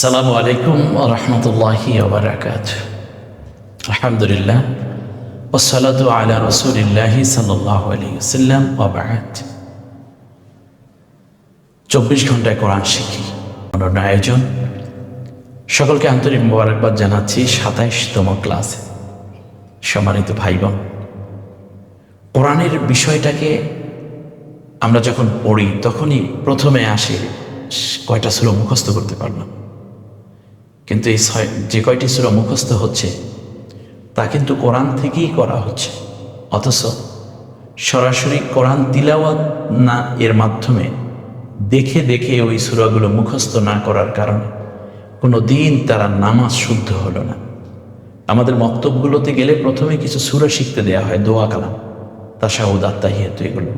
আসসালামু আলাইকুম ওয়া রাহমাতুল্লাহি ওয়া বারাকাতুহু। আলহামদুলিল্লাহ ওয়াসসালাতু আলা রাসূলিল্লাহি সাল্লাল্লাহু আলাইহি ওয়াসাল্লাম ওয়া বা'দ। 24 ঘন্টায় কোরআন শিখি অনন্য আয়োজন। সকলকে আন্তরিক মোবারকবাদ জানাচ্ছি 27তম ক্লাসে। সম্মানিত ভাই বোন, কোরআনের বিষয়টাকে আমরা যখন পড়ি তখনই প্রথমে আসে কয়টা সূরা মুখস্থ করতে পারলাম, কিন্তু এই যে কয়টি সূরা মুখস্থ হচ্ছে তা কিন্তু কোরআন থেকেই করা হচ্ছে, অথচ সরাসরি কোরআন তিলাওয়াত না এর মাধ্যমে দেখে দেখে ওই সূরাগুলো মুখস্থ না করার কারণে কোনো দিন তারা নামাজ শুদ্ধ হলো না। আমাদের মক্তবগুলোতে গেলে প্রথমে কিছু সূরা শিখতে দেওয়া হয়, দোয়া কালাম, তাশাহুদ, আত্তাহিয়াত, এগুলো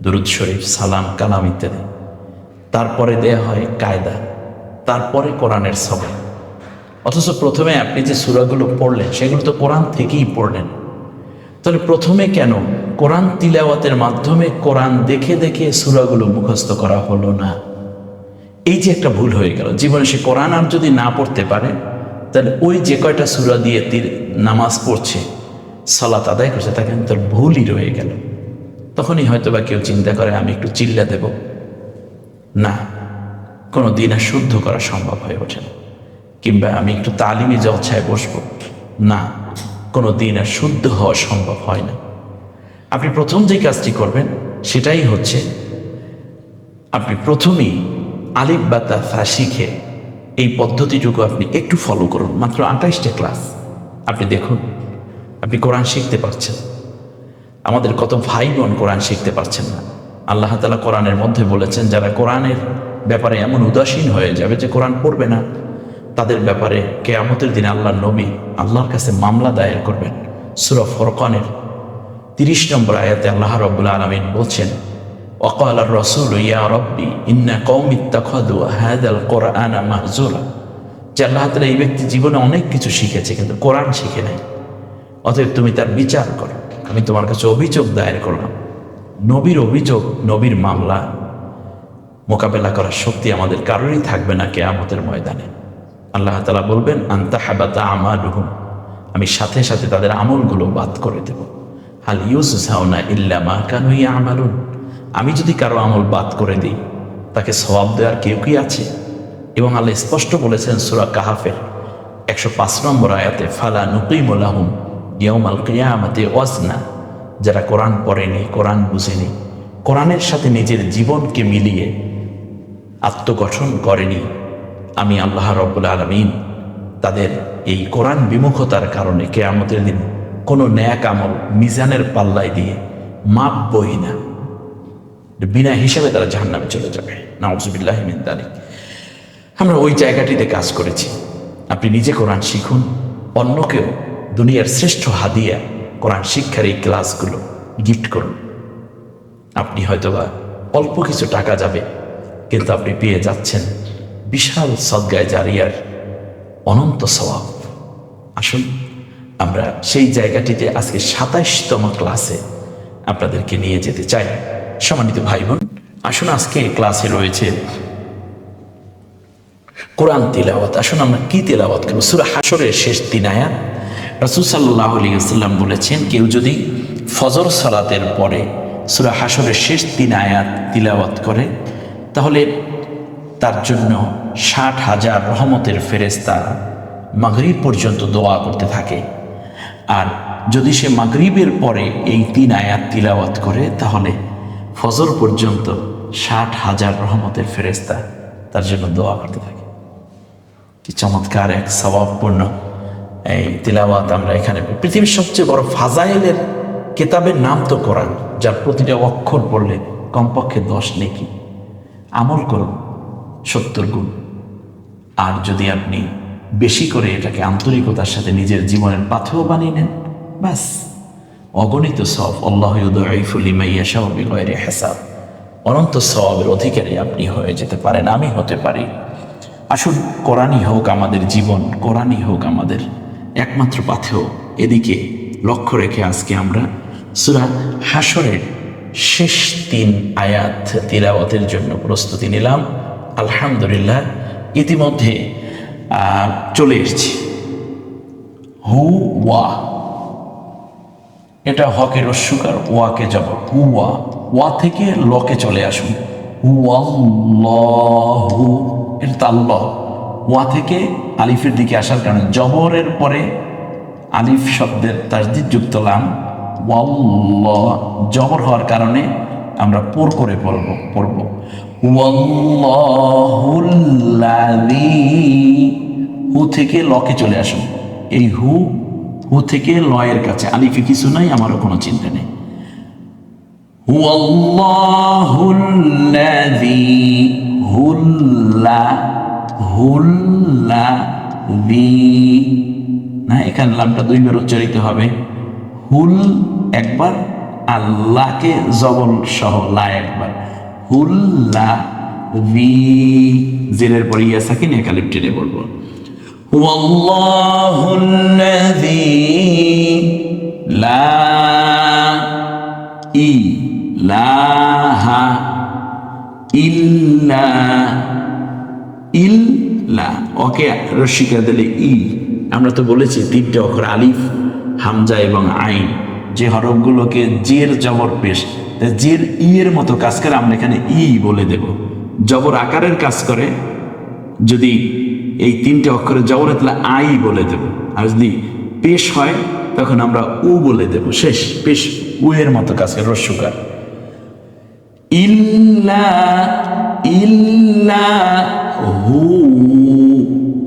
দুরূদ শরীফ, সালাম, কালাম ইত্যাদি। তারপরে দেয়া হয় কায়দা, তারপরে কোরআনের সবক। অথচ প্রথমে আপনি যে সূরাগুলো পড়লেন সেগুলো তো কোরআন থেকেই পড়লেন। তাহলে প্রথমে কেন কোরআন তিলাওয়াতের মাধ্যমে কোরআন দেখে দেখে সূরাগুলো মুখস্থ করা হলো না? এই যে একটা ভুল হয়ে গেল। জীবনে সে কোরআন আর যদি না পড়তে পারে তাহলে ওই যে কয়টা সূরা দিয়ে নামাজ পড়ছে, সালাত আদায় করছে, তা কিন্তু তার ভুলই রয়ে গেল। তখনই হয়তো বা কেউ চিন্তা করে আমি একটু চিল্লা দেব, না, কোনো দিন আর শুদ্ধ করা সম্ভব হয়ে ওঠে না। কিংবা আমি একটু তালিমি জলসায় বসবো, না, কোনো দিন আর শুদ্ধ হওয়া সম্ভব হয় না। আপনি প্রথম যে কাজটি করবেন সেটাই হচ্ছে আপনি প্রথমেই আলিফ বা তা ফা শিখে এই পদ্ধতিটুকু আপনি একটু ফলো করুন। মাত্র 28টা ক্লাস, আপনি দেখুন আপনি কোরআন শিখতে পারছেন। আমাদের কত ভাই বোন কোরআন শিখতে পারছেন না। আল্লাহ তাআলা কোরআনের মধ্যে বলেছেন, যারা কোরআনের ব্যাপারে এমন উদাসীন হয়ে যাবে যে কোরআন পড়বে না, তাদের ব্যাপারে কিয়ামতের দিনে আল্লাহর নবী আল্লাহর কাছে মামলা দায়ের করবেন। সূরা ফুরকানের 30 নম্বর আয়াতে আল্লাহ রাব্বুল আলামিন বলছেন, ওয়াকালার রাসূলু ইয়া রাব্বি ইন্না কওমি ইত্তাখাযু হাযাল কুরআনা মাহজুরা। যে আল্লাহ তাআলা এই ব্যক্তি জীবনে অনেক কিছু শিখেছে কিন্তু কোরআন শিখে নাই, অতএব তুমি তার বিচার করো। আমি তোমার কাছে অভিযোগ দায়ের করলাম। নবীর অভিযোগ, নবীর মামলা মোকাবেলা করার শক্তি আমাদের কারোরই থাকবে না কিয়ামতের ময়দানে। আল্লাহ তাআলা বলবেন, আনতা হাবাতা আমালুহুম, আমি সাথে সাথে তাদের আমলগুলো বাদ করে দেব। হাল ইউজজাউনা ইল্লা মা কানু ইয়ামালুন, আমি যদি কারো আমল বাদ করে দিই তাকে সওয়াব দেওয়ার কেউ কি আছে? এবং আল্লাহ স্পষ্ট বলেছেন সূরা কাহাফের 105 নম্বর আয়াতে, ফালা নুকিমু লাহুম ইয়াউমাল কিয়ামাতি ওয়াজনা, যারা কোরআন পড়েনি, কোরআন বুঝেনি, কোরআনের সাথে নিজের জীবনকে মিলিয়ে আত্মগঠন করেনি, আমি আল্লাহ রাব্বুল আলামিন তাদের এই কোরআন বিমুখতার কারণে কিয়ামতের দিন কোনো ন্যাক আমল মিজানের পাল্লায় দিয়ে মাপবই না, বিনা হিসাবে তারা জাহান্নামে চলে যাবে। নাউযুবিল্লাহি মিন যালিক। আমরা ওই জায়গাটিতে কাজ করেছি। আপনি নিজে কোরআন শিখুন, অন্যকেও দুনিয়ার শ্রেষ্ঠ হাদিয়া কোরআন শিক্ষার এই ক্লাসগুলো গিফট করুন। আপনি হয়তোবা অল্প কিছু টাকা যাবে, কিন্তু আপনি পেয়ে যাচ্ছেন বিশাল সদগায়ে জারিয়ার অনন্ত সওয়াব। আসুন আমরা সেই জায়গাটিতে আজকে 27তম ক্লাসে আপনাদেরকে নিয়ে যেতে চাই। সম্মানিত ভাই বোন, আসুন আজকে ক্লাসে রয়েছে কোরআন তিলাওয়াত। আসুন আমরা কি তিলাওয়াত করব? সূরা হাশরের শেষ 3 আয়াত। রাসূল সাল্লাল্লাহু আলাইহি ওয়াসাল্লাম বলেছেন, কেউ যদি ফজর সালাতের পরে সূরা হাশরের শেষ 3 আয়াত তিলাওয়াত করে তাহলে তার জন্য 60,000 রহমতের ফেরেশতা মাগরিব পর্যন্ত দোয়া করতে থাকে। আর যদি সে মাগরিবের পরে এই 3 আয়াত তিলাওয়াত করে তাহলে ফজর পর্যন্ত 60,000 রহমতের ফেরেশতা তার জন্য দোয়া করতে থাকে। কি চমৎকার এক সওয়াবপূর্ণ এই তিলাওয়াত আমরা এখানে। পৃথিবীর সবচেয়ে বড় ফাজাইলের কিতাবের নাম তো কোরআন, যার প্রতিটা অক্ষর পড়লে কমপক্ষে 10 নেকি। আমল করুন 70 গুণ। আর যদি আপনি বেশি করে এটাকে আন্তরিকতার সাথে নিজের জীবনের পাথেয় বানিয়ে নেন, ব্যাস অগণিত সওয়াব। আল্লাহু ইউদাইফু লিমান ইয়াশাউ বিগাইরি হিসাব। অনন্ত সওয়াবের অধিকারী আপনি হয়ে যেতে পারেন, আমি হতে পারি। আসুন কোরআনই হোক আমাদের জীবন, কোরআনই হোক আমাদের একমাত্র পাথেয়। এদিকে লক্ষ্য রেখে আজকে আমরা সূরা হাশরের শেষ 3 আয়াত তিলাওয়াতের জন্য প্রস্তুতি নিলাম। আলহামদুলিল্লাহ, ইতিমধ্যে চলে এসেছি। হু ওয়া, এটা হকে রস্যকার, ওয়াকে জবর, হুয়া। ওয়া থেকে লকে চলে আসুন, হুয়াল্লাহু, এটা তো আল্লাহ। ওয়া থেকে আলিফের দিকে আসার কারণে জবরের পরে আলিফ শব্দের তাসদীদ যুক্ত লাম, ওয়াল্লাহ, জবর হওয়ার কারণে আমরা পোর করে পড়ব ওয়াল্লাহুল্লাযী। হু থেকে লকে চলে আসুন, এই হু থেকে লয়ের কাছে, আলিফে কিছু নাই, আমারও কোনো চিন্তা নেই। হুয়াল্লাহুল্লাযী, হুল্লাযী, না, এখানে লামটা দুইবার উচ্চারিত হবে। হুল একবার, আল্লাহকে জবর সহ লা একবার, হুল্লাযী। জেরের পরে ইয়া সাকিন, এক আলিফ টেনে বলবো। হুয়াল্লাহুল্লাযী লা ইলাহা ইল্লা, ইল্লা, ওকে রস্যিকা দিলে ই। আমরা তো বলেছি তিনটে অক্ষর আলিফ, হামজা এবং আইন, যে হরফগুলোকে জের জবর পেশ, জের ই এর মতো কাজ করে, আমরা এখানে ই বলে দেব। জবর আকারের কাজ করে, যদি এই তিনটে অক্ষরে জবরে তাহলে আই বলে দেব, আর যদি পেশ হয় তখন আমরা উ বলে দেব। শেষ, পেশ উ এর মতো কাজ করে, রস্যকার। ইল্লা, ইল্লা হু,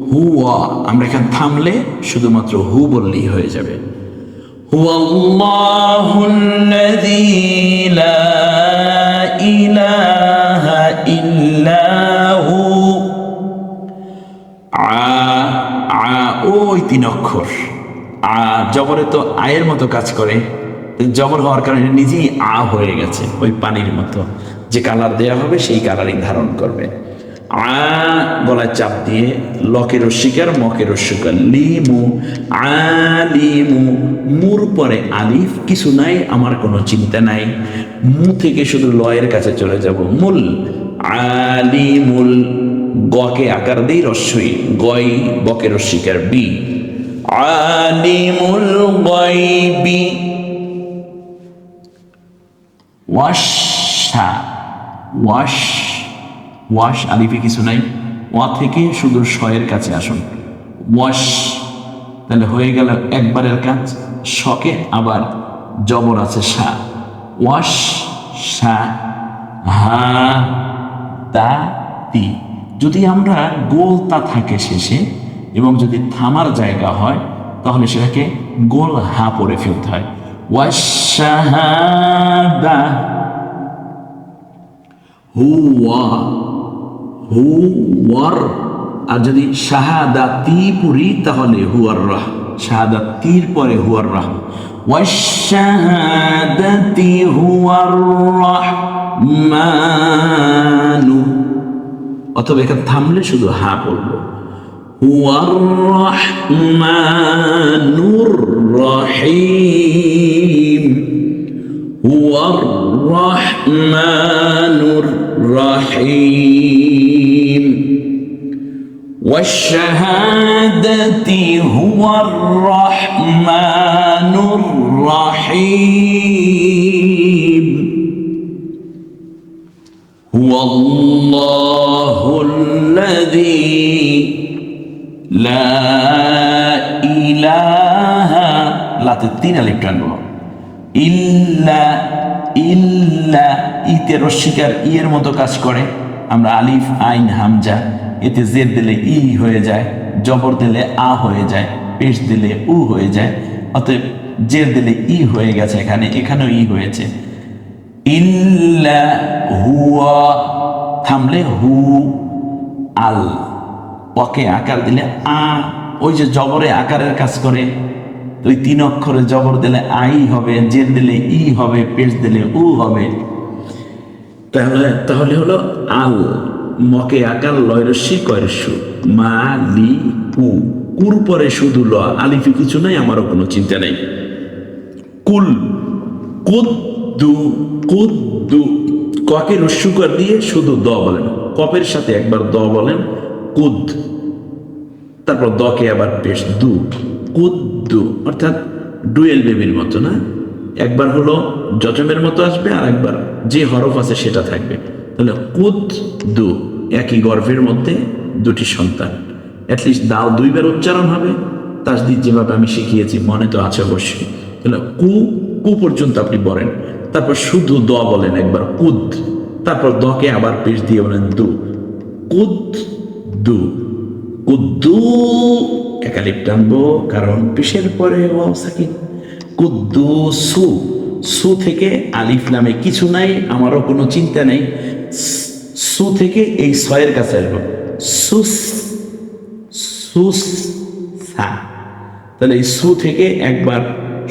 হুয়া, আমরা এখানে থামলে শুধুমাত্র হু বললেই হয়ে যাবে। হুয়াল্লাহুল্লাযী লা ইলাহা ইল্লা হু। ওই তিন অক্ষর জবরে তো আয়ের মতো কাজ করে, জবর হওয়ার কারণে নিজেই হয়ে গেছে, ওই পানির মতো, যে কালার দেয়া হবে সেই কালারই ধারণ করবে। গলায় চাপ দিয়ে লকে রস্যিকার, মকে রস্যকার, লিমু, আলিমু, মুর পরে আলিফ, কিছু নাই, আমার কোনো চিন্তা নাই। মু থেকে শুধু লয়ের কাছে চলে যাব, মুল, আলিমুল, গকে আকার দেই রস্যই, গয়, বকে রস্যিকার, বি, আলিমুল গায়বি। ওয়াশা, ওয়াশ, ওয়াশ, আলিফে কিছু নাই, ওয়া থেকে শুধু শয়ের কাছে আসুন, ওয়াশ, তাহলে হয়ে গেল একবারের কাজ। শকে আবার জবর আছে সা, ওয়াশ সা, হা তা তি। যদি আমরা গোল তা থাকে শেষে এবং যদি থামার জায়গা হয় তাহলে সেটাকে গোল হা পড়ে ফেলতে হয়। ওয়াশাহাদা, হুয়া, হুয়ার, আর যদি শাহাদাতি পড়ি তাহলে হুয়ার রাহ, শাহাদাতির পরে হুয়ার রাহ। ওয়াশাহাদাতি হুয়ার রাহমানু, অথবা এখানে থামলে শুধু হা পড়বো, হুয়ার রাহমানুর রাহিম, হুয়ার রাহমানুর রাহিম। ওয়াশহাদাতি হুয়ার রাহমানুর রাহিম। হুয়াল্লাহুল্লাযী লা ইলাহা, লাতে তিন আলিফ টানবো, ইল্লা, ইল্লা, ইতে রস্যিকার ই এর মতো কাজ করে, আমরা আলিফ আইন হামজা, এতে জের দিলে ই হয়ে যায়, জবর দিলে আ হয়ে যায়, পেশ দিলে উ হয়ে যায়, অতএব জের দিলে ই হয়ে গেছে, এখানেও ই হয়েছে। ইল্লা হুয়া, থামলে হু, আল, ওকে আকার দিলে আ, ওই যে জবরে আকারের কাজ করে, ওই তিন অক্ষরে জবর দিলে আই হবে, জের দিলে ই হবে, পেশ দিলে উ হবে। তাহলে হলো আল, মকে আকার, লয়রস্যি কয়রস্যু, মা লি কু, কুর পরে শুধু ল, আলিফি কিছু নাই, আমারও কোনো চিন্তা নেই। কুল, কুদ্দু, কুদ্দু, ককে রস্যুকার দিয়ে শুধু দ বলেন, কপের সাথে একবার দ বলেন, কুদ, তারপর দকে আবার পেশ দু, কুদ্দু, অর্থাৎ ডুয়েল বেবির মতো না, একবার হলো জজমের মতো আসবে আর একবার যে হরফ আছে সেটা থাকবে। তাহলে কুদ দু, একই গর্ভের মধ্যে দুটি সন্তান, অ্যাটলিস্ট দাও দুইবার উচ্চারণ হবে, তাসদিদ যেভাবে আমি শিখিয়েছি মনে তো আছে অবশ্যই। তাহলে কু, কু পর্যন্ত আপনি বলেন, তারপর শুধু দ বলেন একবার কুদ, তারপর দকে আবার পেশ দিয়ে বলেন দু, কুদ দু, কুদ্দু, একালিপ টানবো কারণ পেশের পরে ওয়াও সাকিন। কুদ্দুসু, সু থেকে আলিফ নামে কিছু নাই, আমারও কোনো চিন্তা নেই। সু থেকে এই ছয়ের কাছে আসবো, সুস, সুস সা। তাহলে এই সু থেকে একবার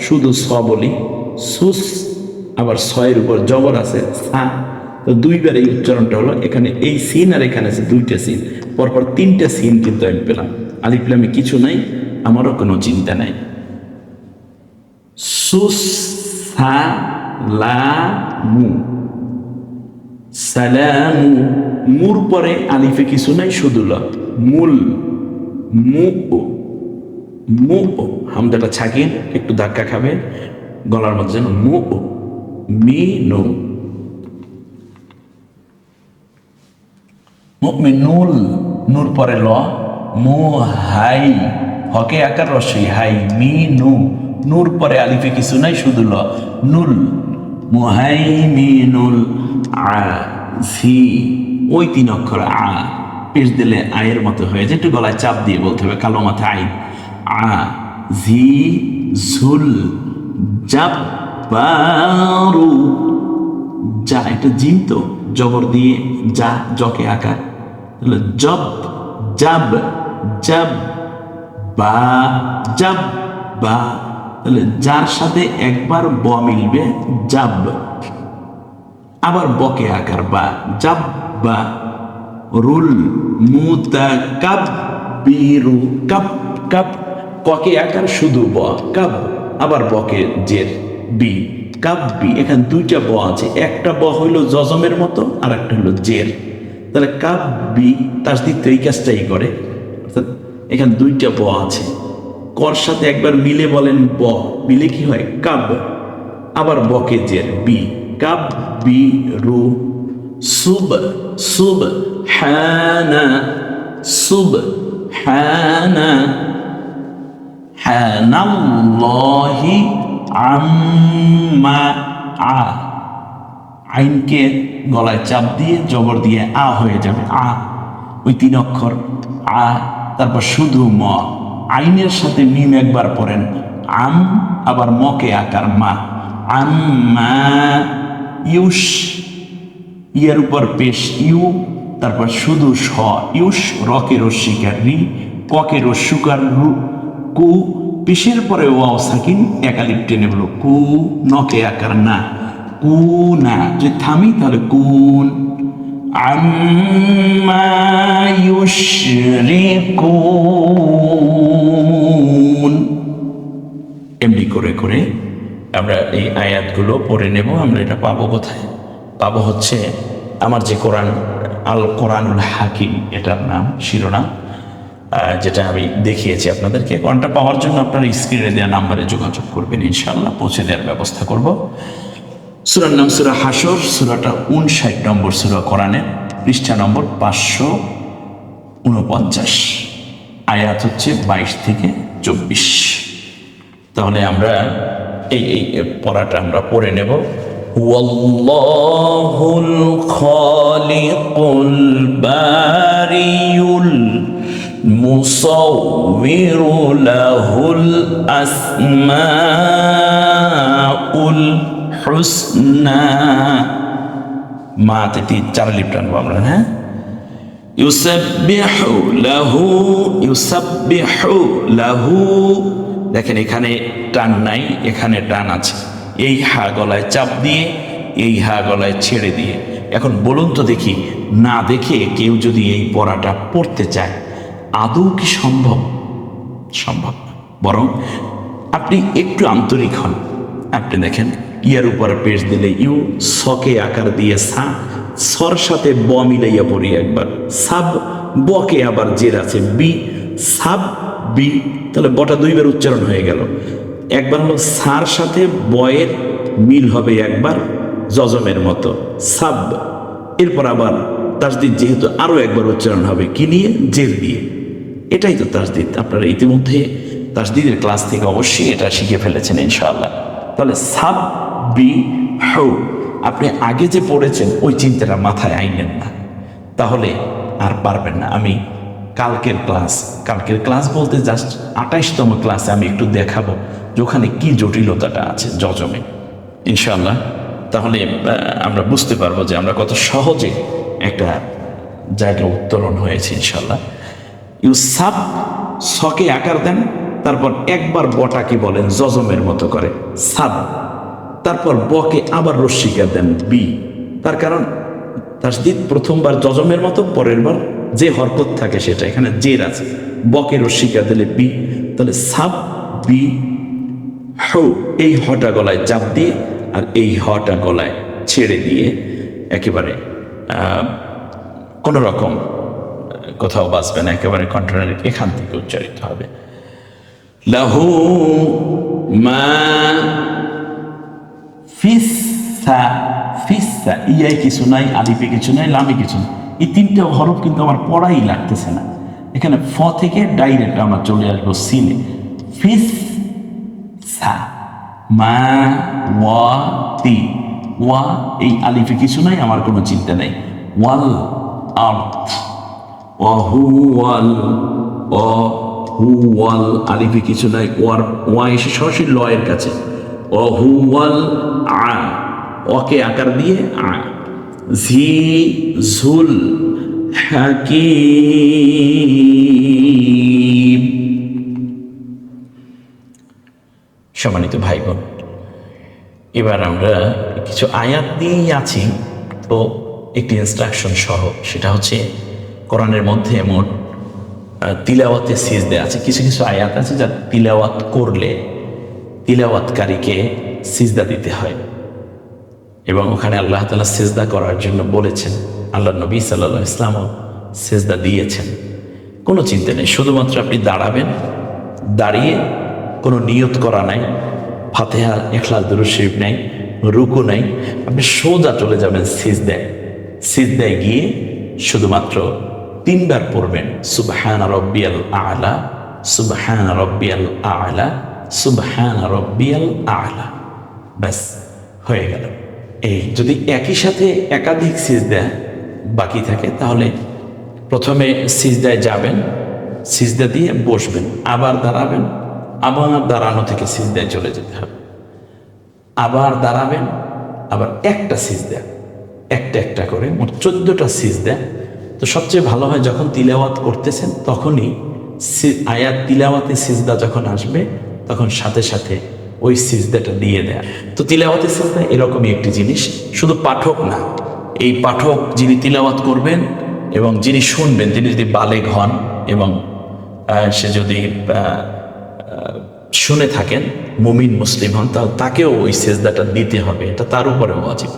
শুধু স বলি, সুস, আবার ছয়ের উপর জবর আছে সা, তো দুইবার এই উচ্চারণটা হলো। এখানে এই সিন আর এখানে আছে দুইটা সিন, পরপর তিনটা সিন কিন্তু আমি পেলাম। আলিফ লামে কিছু নাই, আমারও কোনো চিন্তা নাই। সুসালামু, সালামু, মুর পরে আলিফে কিছু নাই, শুধু ল, মুল, মু, মু, হামদাটা ছাকিন একটু ধাক্কা খাবে গলার মধ্যে, যেন মু, মি নো, মুমিনুল, নূর পরে ল, মু হাই, হকে আকার রসই হাই, মি নু, নূর পরে আলিফে কিছু নাই, শুধু ল, নুল, মুহাইমিনুল আজি, ওই তিন অক্ষর আ পেশ দিলে আয়ের মতো হয়ে যায়, একটু গলায় চাপ দিয়ে বলতে হবে, কালো মাথা আই, আ জি ঝুল, জাব্বারু, যা এটা জিম তো জবর দিয়ে যা, জকে আকার, তাহলে জব, জাব, জাব বা, জাব বা, তাহলে যার সাথে একবার ব মিলবে জাব, আবার বকে আকার বা, জাব বা, রুল, মুতাকাব্বিরু, কাপ, কাপ, ককে আকার শুধু ব, কাব, আবার বকে জের বি, কাব্বি, এখানে দুইটা ব আছে, একটা ব হইল জজমের মতো আর একটা হইল জের, তাহলে কাব্বি, তাসদিদ তো এই কাজটাই করে, অর্থাৎ এখানে দুইটা ব আছে, কর সাথে একবার মিলে বলেন ব, মিলে কি হয় কাব, আবার বকে জের বি, কাব বি রু, সুব, সুব হানা, সুব হানা, হানাল্লাহি আম্মা, আ, আইনকে গলায় চাপ দিয়ে জবর দিয়ে আ হয়ে যাবে, আ, ওই তিন অক্ষর আ, তারপর শুধু ম, আইনের সাথে মিম একবার পড়েন, আম, আবার মকে আকার মা, আম্মা, ইউস, ইয়ের উপর পেশ ইউ, তারপর শুধু স, ইউস, রকে রস্যিকার রি, ককে রস্যুকার রু, কু, পেশের পরে ওয়াও সাকিন একালিপ টেনে বলো, কু, নকে আকার না, কু না, যে থামি তাহলে কুন, আম্মা ইউশরিকুন। এমনি করে করে আমরা এই আয়াতগুলো পড়ে নেব। আমরা এটা পাবো কোথায়? পাবো হচ্ছে আমার যে কোরআন, আল কোরআনুল হাকিম এটার নাম, শিরোনাম, যেটা আমি দেখিয়েছি আপনাদেরকে। কোরআনটা পাওয়ার জন্য আপনারা স্ক্রিনে দেওয়া নাম্বারে যোগাযোগ করবেন, ইনশাআল্লাহ পৌঁছে দেওয়ার ব্যবস্থা করব। সূরার নাম সূরা হাসর, সূরাটা 59 নম্বর সূরা কোরআনের, পৃষ্ঠা নম্বর 549, আয়াত হচ্ছে 22 থেকে 24। তাহলে আমরা এই পড়াটা আমরা পড়ে নেব। ওয়াল্লাহুল খালিকুল বারিউল মুসাউবিরু লাহুল আসমাউল হুসনা, মাতে 4 লিপ টানবো আমরা, হ্যাঁ। ইউসাব্বিহু লাহু, ইউসাব্বিহু লাহু, দেখেন এখানে টান নাই, এখানে টান আছে, এই হা গলায় চাপ দিয়ে এই হা গলায় ছেড়ে দিয়ে। এখন বলুন তো দেখি, না দেখে কেউ যদি এই পড়াটা পড়তে চায় আদৌ কি সম্ভব? সম্ভব না। বরং আপনি একটু আন্তরিক হন, আপনি দেখেন ইয়ার উপরে পেশ দিলে ইউ, সকে আকার দিয়ে সা, সর সাথে ব মিলাইয়া পড়ি একবার, সাব, বকে আবার জের আছে বি, সাব বি, তাহলে বটা দুইবার উচ্চারণ হয়ে গেল। একবার হলো সার সাথে বয়ের মিল হবে একবার জজমের মতো সাব, এরপর আবার তাসদিদ যেহেতু আরো একবার উচ্চারণ হবে কি নিয়ে, জের দিয়ে। এটাই তো তাসদিদ। আপনারা ইতিমধ্যে তাসদিদের ক্লাস থেকে অবশ্যই এটা শিখে ফেলেছেন ইনশাআল্লাহ। তাহলে সাব বি হু, আপনি আগে যে পড়েছেন ওই চিন্তাটা মাথায় আইনেন না, তাহলে আর পারবেন না। আমি কালকের ক্লাস বলতে জাস্ট 28তম ক্লাসে আমি একটু দেখাবো যে ওখানে কি জটিলতাটা আছে জজমে ইনশাআল্লাহ। তাহলে আমরা বুঝতে পারবো যে আমরা কত সহজে একটা জায়গা উত্তোলন হয়েছে ইনশাআল্লাহ। ইউসাব, সকে আকার দেন, তারপর একবার বটাকে বলেন জজমের মতো করে সাব, তারপর বকে আবার রস্বীকার দেন বি। তার কারণ তাসদিদ প্রথমবার জজমের মতো, পরের বার যে হরকত থাকে সেটা, এখানে জের আছে, বকে রস্বীকার দিলে বি। তাহলে সাব বি হু, এই হটা গলায় চাপ দিয়ে আর এই হটা গলায় ছেড়ে দিয়ে একেবারে কোনো রকম কোথাও বাঁচবে না, একেবারে কন্ট্রোলের এখান থেকে উচ্চারিত হবে। লাহু মা ফিসা, ফিসা ইয়াই কিছু নাই, আলিফে কিছু নাই, লামে কিছু নাই। এই তিনটা হরফ কিন্তু আমার পড়াই লাগতেছে না, এখানে ফ থেকে ডাইরেক্ট আমরা চলে আসবো সিনে। ফিস সা, মা ওয়া তি, ওয়া এই আলিফে কিছু নাই, আমার কোনো চিন্তা নেই। ওয়াল আর্থ, ওয়াল ওয়াল আলিফে কিছু নাই, ওয়া এসে সরাসরি লয়ের কাছে, ওয়াল আ, ওকে আকার দিয়ে আ, ঝি ঝুল হাকিম। সম্মানিত ভাই বোন, এবার আমরা কিছু আয়াত দিয়েই আছি, তো একটি ইনস্ট্রাকশন সহ, সেটা হচ্ছে কোরআনের মধ্যে মোট তিলাওয়াতে সিজদা আছে। কিছু কিছু আয়াত আছে যা তিলাওয়াত করলে তিলাওয়াতকারীকে সিজদা দিতে হয়, এবং ওখানে আল্লাহ তাআলা সিজদা করার জন্য বলেছেন। আল্লাহ নবী সাল্লাল্লাহু আলাইহি ওয়াসাল্লাম সিজদা দিয়েছেন। কোনো চিন্তা নেই, শুধুমাত্র আপনি দাঁড়াবেন, দাঁড়িয়ে কোনো নিয়ত করা নাই, ফাতিহা ইখলাস দুরূদ শরীফ নাই, রুকু নাই, আপনি সোজা চলে যাবেন সিজদায়। সিজদায় গিয়ে শুধুমাত্র 3 বার পড়বেন সুবহানা রাব্বিয়াল আ'লা, সুবহানা রাব্বিয়াল আ'লা, সুবহানা রাব্বিয়াল আ'লা, ব্যাস হয়ে গেল। এই যদি একই সাথে একাধিক সিজদা বাকি থাকে, তাহলে প্রথমে সিজদায় যাবেন, সিজদা দিয়ে বসবেন, আবার দাঁড়াবেন, আবার দাঁড়ানো থেকে সিজদায় চলে যেতে হবে, আবার দাঁড়াবেন, আবার একটা সিজদা, একটা করে মোট 14টা সিজদা। তো সবচেয়ে ভালো হয় যখন তিলাওয়াত করতেছেন তখনই আয়াত তিলাওয়াতে সিজদা যখন আসবে তখন সাথে সাথে ওই সিজদাটা দিয়ে দেয়া। তো তিলাওয়াতে সিজদা এরকমই একটি জিনিস, শুধু পাঠক না, এই পাঠক যিনি তিলাওয়াত করবেন এবং যিনি শুনবেন তিনি যদি বালেগ হন এবং সে যদি শুনে থাকেন, মুমিন মুসলিম হন, তাহলে তাকেও ওই সিজদাটা দিতে হবে, এটা তার উপরে ওয়াজিব।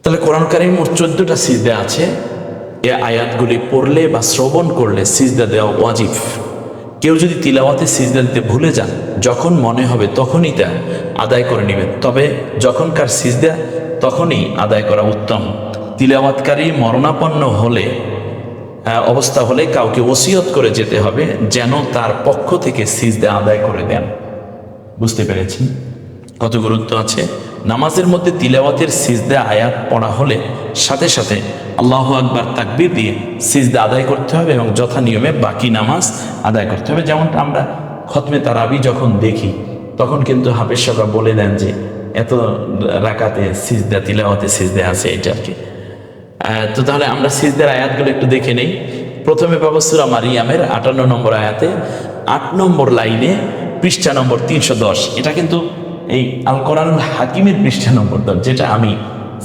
তাহলে কোরআন কারীমে মোট 14টা সিজদা আছে। এ আয়াতগুলি পড়লে বা শ্রবণ করলে সিজদা দেওয়া ওয়াজিব। কেউ যদি তিলাওয়াতে সিজদা দিতে ভুলে যান, যখন মনে হবে তখনই তা আদায় করে নেবেন, তবে যখনকার সিজদা তখনই আদায় করা উত্তম। তিলাওয়াতকারী মরণাপন্ন অবস্থা হলে কাউকে ওসিয়ত করে যেতে হবে যেন তার পক্ষ থেকে সিজদা আদায় করে দেন। বুঝতে পেরেছেন কত গুরুত্ব আছে? নামাজের মধ্যে তিলাওয়াতের সিজদা আয়াত পড়া হলে সাথে সাথে আল্লাহু আকবার তাকবীর দিয়ে সিজদা আদায় করতে হবে এবং যথা নিয়মে বাকি নামাজ আদায় করতে হবে। যেমনটা আমরা খতমে তারাবি যখন দেখি তখন কিন্তু হাফেজ সাহেবরা বলে দেন যে এত রাকাতে সিজদা তিলাওয়াতে সিজদা আছে, এটা আর কি। তো তাহলে আমরা সিজদার আয়াতগুলো একটু দেখে নেই। প্রথমে পাবো সূরা মারিয়ামের 58 নম্বর আয়াতে 8 নম্বর লাইনে পৃষ্ঠা নম্বর 310। এটা কিন্তু এই আল কোরআনুল হাকিমের পৃষ্ঠা নম্বর 10, যেটা আমি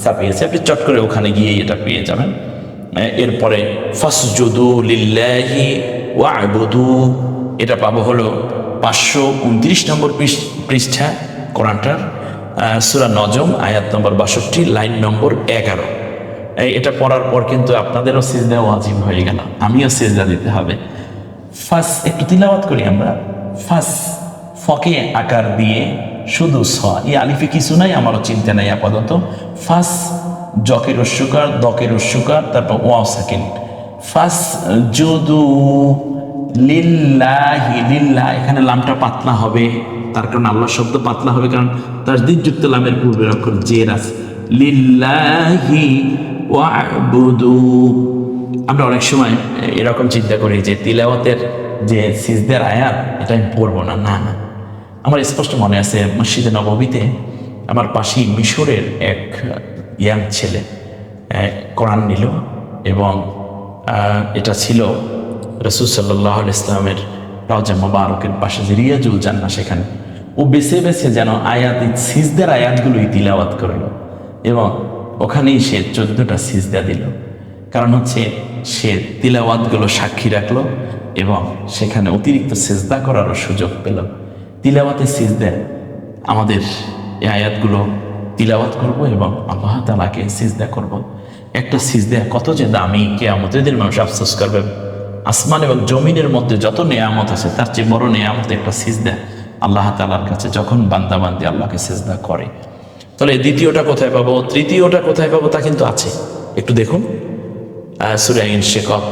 ছাপিয়েছি, আপনি চট করে ওখানে গিয়ে এটা পেয়ে যাবেন। এরপরে ফাসজুদু লিল্লাহি ওয়া'বুদু, এটা পাবো হলো 529 নম্বর পৃষ্ঠা কোরআনটার, সূরা নজম আয়াত নম্বর 62 লাইন নম্বর 11। এটা পড়ার পর কিন্তু আপনাদেরও সিজদা ওয়াজিব হয়ে গেল, আমিও সিজদা দিতে হবে। ফাস, একটু তিলাওয়াত করি আমরা। ফাস, ফকে আকার দিয়ে শুধু স, এই আলিফে কিছু নাই, আমারও চিন্তা নাই আপাতত। ফাস, জকে রস্যকার, দকে রস্যকার, তারপর ওয়াও সাকিন। ফাস যুদু লিল্লাহি, লিল্লাহ, এখানে লামটা পাতলা হবে, তার কারণ আল্লাহ শব্দ পাতলা হবে, কারণ তাসদীদযুক্ত লামের পূর্বের অক্ষর জের আছে। লিল্লাহি ওয়াবুদু। আমরা অনেক সময় এরকম চিন্তা করি যে তিলাওয়াতের যে সিজদার আয়াত, এটা আমি পড়বো না। না না, আমার স্পষ্ট মনে আছে মসজিদে নববীতে আমার পাশেই মিশরের এক ইয়াং ছেলে কোরআন নিল, এবং এটা ছিল রাসূল সাল্লাল্লাহু আলাইহি ইসলামের রওজা মুবারকের পাশে যে রিয়াজুল জান্নাহ, সেখানে ও বেছে বেছে যেন আয়াত, সিজদার আয়াতগুলোই তিলাওয়াত করলো, এবং ওখানেই সে 14টা সিজদা দিল। কারণ হচ্ছে সে তিলাওয়াতগুলো সাক্ষী রাখলো এবং সেখানে অতিরিক্ত সিজদা করারও সুযোগ পেল। তিলাওয়াতের সিজদা, আমাদের এই আয়াতগুলো তিলাওয়াত করব এবং আল্লাহ তাআলাকে সিজদা করব। একটা সিজদা কত যে দামি, কিয়ামতের দিন মানুষ আফসোস করবে। আসমান এবং জমিনের মধ্যে যত নেয়ামত আছে, তার চেয়ে বড় নেয়ামত একটা সিজদা আল্লাহ তাআলার কাছে, যখন বান্দা বান্দি আল্লাহকে সিজদা করে। তাহলে দ্বিতীয়টা কোথায় পাবো, তৃতীয়টা কোথায় পাবো, তা কিন্তু আছে। একটু দেখুন, সূরা ইনশিকাক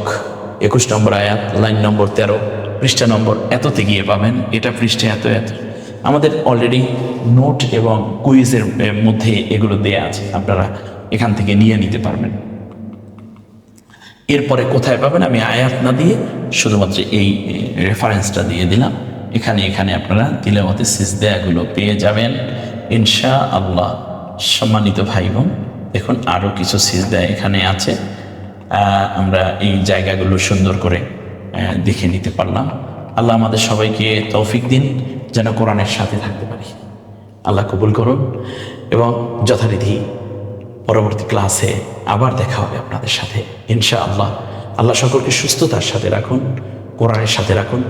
21 নম্বর আয়াত, লাইন নম্বর 13, পৃষ্ঠা নম্বর এততে গিয়ে পাবেন। এটা পৃষ্ঠা এত এত। আমাদের অলরেডি নোট এবং কুইজের মধ্যে এগুলো দেয়া আছে, আপনারা এখান থেকে নিয়ে নিতে পারবেন। এরপরে কোথায় পাবেন, আমি আয়াত না দিয়ে শুধুমাত্র এই রেফারেন্সটা দিয়ে দিলাম। এখানে আপনারা তিলাওয়াতের সিজদাগুলো পেয়ে যাবেন ইনশাআল্লাহ। সম্মানিত ভাই বোন, দেখুন আরও কিছু সিজদা এখানে আছে, আমরা এই জায়গাগুলো সুন্দর করে দেখে নিতে পারলাম। আল্লাহ আমাদের সবাইকে তৌফিক দিন যেন কোরআনের সাথে থাকতে পারি। আল্লাহ কবুল করুন, এবং যথারীতি পরবর্তী ক্লাসে আবার দেখা হবে আপনাদের সাথে ইনশাআল্লাহ। আল্লাহ সকলকে সুস্থতার সাথে রাখুন, কোরআনের সাথে রাখুন।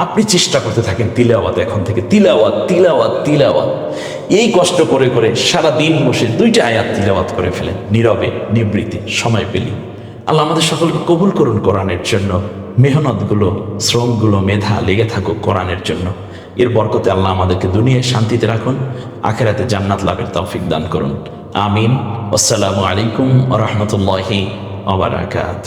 আপনি চেষ্টা করতে থাকেন তিলাওয়াত, এখন থেকে তিলাওয়াত তিলাওয়াত তিলাওয়াত, এই কষ্ট করে করে সারা দিন বসে 2টা আয়াত তিলাওয়াত করে ফেলেন, নীরবে নিবৃত্তে সময় পেলি। আল্লাহ আমাদের সকলকে কবুল করুন কোরআনের জন্য। মেহনতগুলো, শ্রমগুলো, মেধা লেগে থাকুক কোরআনের জন্য। এর বরকতে আল্লাহ আমাদেরকে দুনিয়ায় শান্তিতে রাখুন, আখিরাতে জান্নাত লাভের তৌফিক দান করুন। আমিন। আসসালামু আলাইকুম ওয়া রাহমাতুল্লাহি ওয়া বারাকাতুহু।